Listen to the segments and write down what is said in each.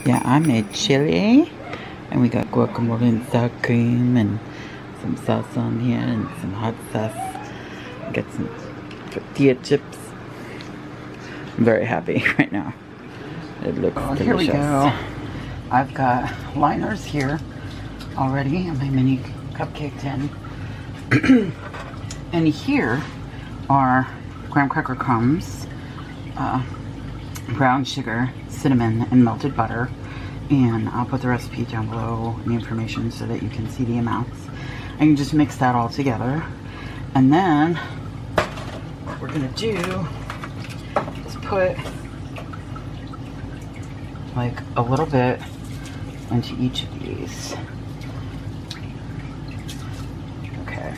Yeah, I made chili, and we got guacamole and sour cream and some sauce on here and some hot sauce. Got some tortilla chips. I'm very happy right now. It looks delicious. Here we go. I've got liners here already in my mini cupcake tin. And here are graham cracker crumbs, brown sugar, cinnamon, and melted butter. And I'll put the recipe down below in the information so that you can see the amounts. And you just mix that all together. And then what we're gonna do is put like a little bit into each of these. Okay,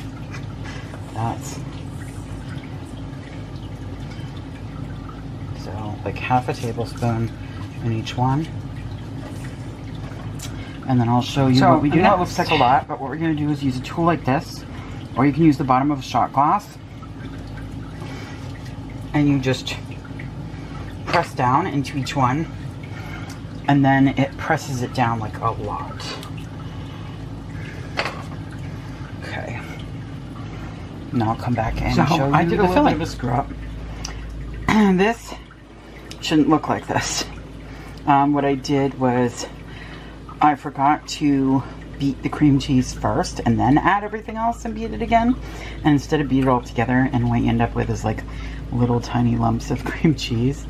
that's so like half a tablespoon in each one. And then I'll show you what we do. That looks like a lot, but what we're gonna do is use a tool like this, or you can use the bottom of a shot glass, and you just press down into each one, and then it presses it down like a lot. Okay. Now I'll come back and show you I did a little bit of a screw up. This shouldn't look like this. What I did was I forgot to beat the cream cheese first and then add everything else and beat it again. And instead of beat it all together, and what you end up with is like little tiny lumps of cream cheese.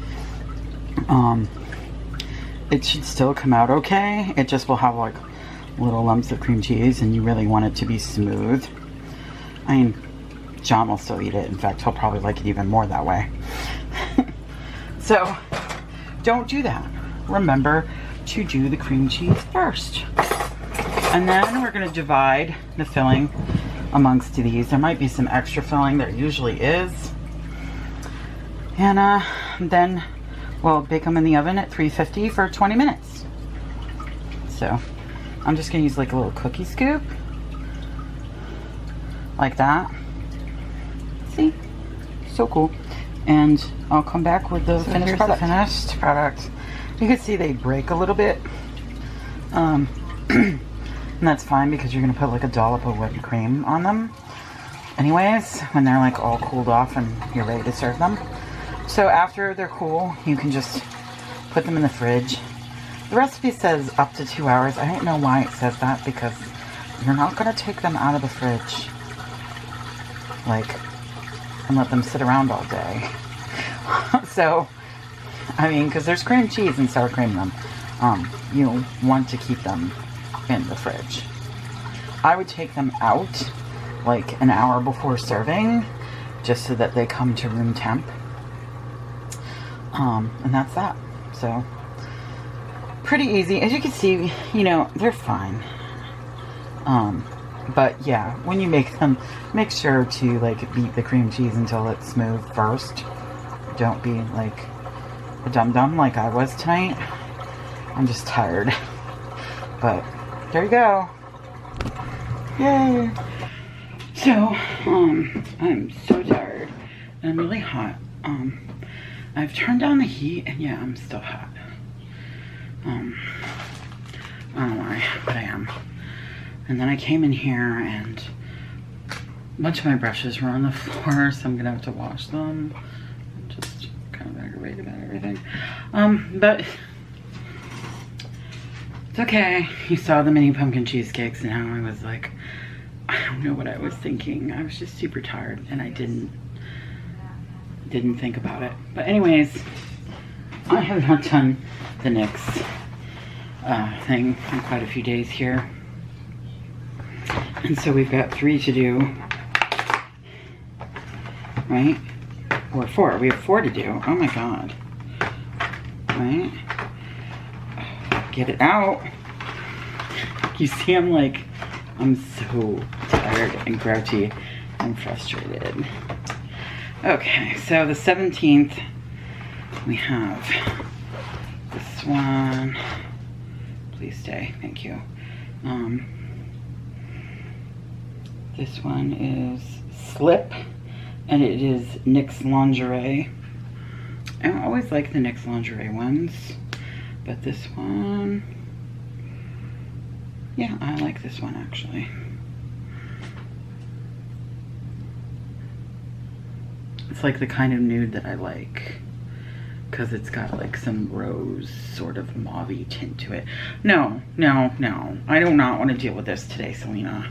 It should still come out okay. It just will have like little lumps of cream cheese, and you really want it to be smooth. I mean, John will still eat it. In fact, he'll probably like it even more that way. So don't do that. Remember to do the cream cheese first. And then we're gonna divide the filling amongst these. There might be some extra filling, there usually is. And then we'll bake them in the oven at 350 for 20 minutes. So I'm just gonna use like a little cookie scoop, like that. See, so cool. And I'll come back with the finished product. You can see they break a little bit. And that's fine because you're gonna put like a dollop of whipped cream on them anyways when they're like all cooled off and you're ready to serve them. So after they're cool, you can just put them in the fridge. The recipe says up to 2 hours. I don't know why it says that, because you're not gonna take them out of the fridge like and let them sit around all day. So I mean, because there's cream cheese and sour cream in them. You want to keep them in the fridge. I would take them out like an hour before serving, just so that they come to room temp. And that's that. So, pretty easy. As you can see, you know, they're fine. But yeah, when you make them, make sure to like beat the cream cheese until it's smooth first. Don't be like a dum-dum like I was tonight. I'm just tired. But there you go. Yay! So, I'm so tired. And I'm really hot. I've turned down the heat, and yeah, I'm still hot. I don't know why, but I am. And then I came in here, and a bunch of my brushes were on the floor, so I'm gonna have to wash them. I'm just kind of aggravated about everything. But it's okay. You saw the mini pumpkin cheesecakes, and how I was like, I don't know what I was thinking. I was just super tired, and I didn't think about it. But anyways, I have not done the next thing in quite a few days here. And so we've got 3 to do, right? Or 4. We have 4 to do. Oh my god. Right? Get it out. You see, I'm so tired and grouchy and frustrated. Okay, so the 17th, we have this one. Please stay, thank you. This one is Slip, and it is NYX Lingerie. I always like the NYX Lingerie ones, But this one, yeah, I like this one actually. It's like the kind of nude that I like, because it's got like some rose sort of mauve-y tint to it. No, no, no. I do not want to deal with this today, Selena.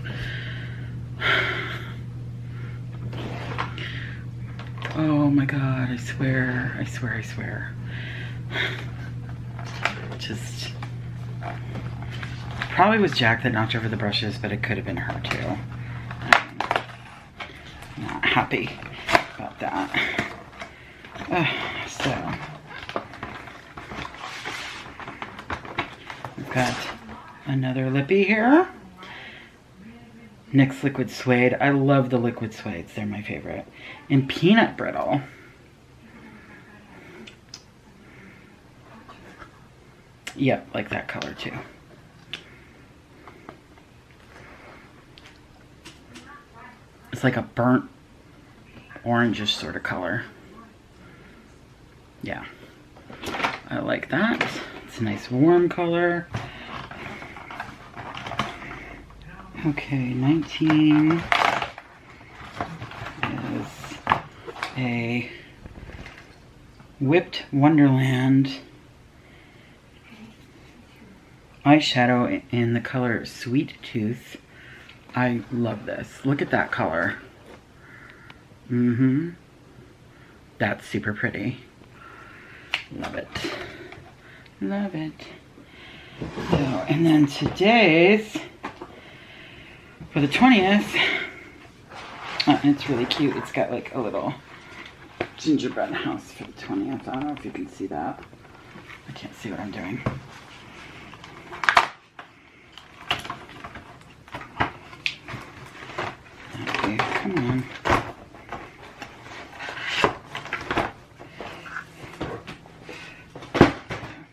Oh my God, I swear, I swear, I swear. Just, probably was Jack that knocked over the brushes, but it could have been her too. I'm not happy about that. So, we've got another lippy here. NYX Liquid Suede. I love the liquid suedes. They're my favorite. And Peanut Brittle. Yep, like that color too. It's like a burnt orangish sort of color. Yeah, I like that. It's a nice warm color. Okay, 19 is a Whipped Wonderland eyeshadow in the color Sweet Tooth. I love this. Look at that color. That's super pretty. Love it. Love it. So, and then today's, for the 20th, it's really cute. It's got like a little gingerbread house for the 20th. I don't know if you can see that. I can't see what I'm doing. Okay, come on.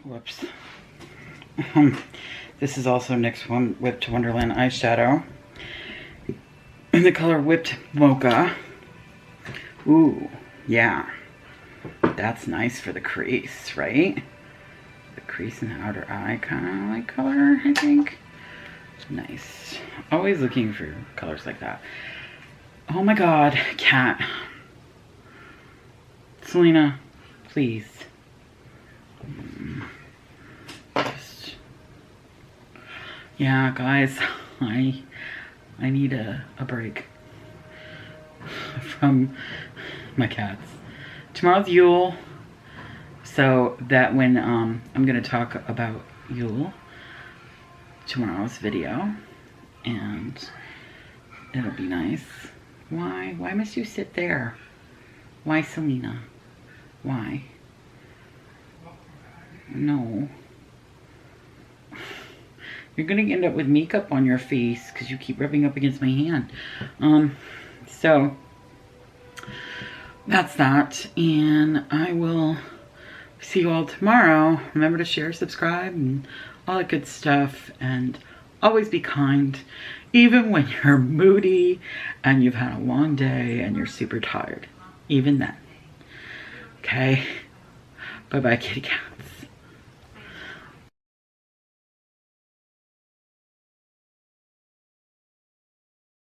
Whoops. This is also NYX Whipped Wonderland eyeshadow in the color Whipped Mocha. Ooh, yeah. That's nice for the crease, right? The crease in the outer eye kind of like color, I think. Nice. Always looking for colors like that. Oh my God, cat. Selena, please. Yeah, guys, I need a break from my cats. Tomorrow's Yule, so that when I'm gonna talk about Yule tomorrow's video, and it'll be nice. Why must you sit there? Why, Selena? Why? No. You're gonna end up with makeup on your face because you keep rubbing up against my hand. So that's that, and I will see you all tomorrow. Remember to share, subscribe, and all that good stuff, and always be kind, even when you're moody and you've had a long day and you're super tired. Even then. Okay? Bye-bye, kitty cat.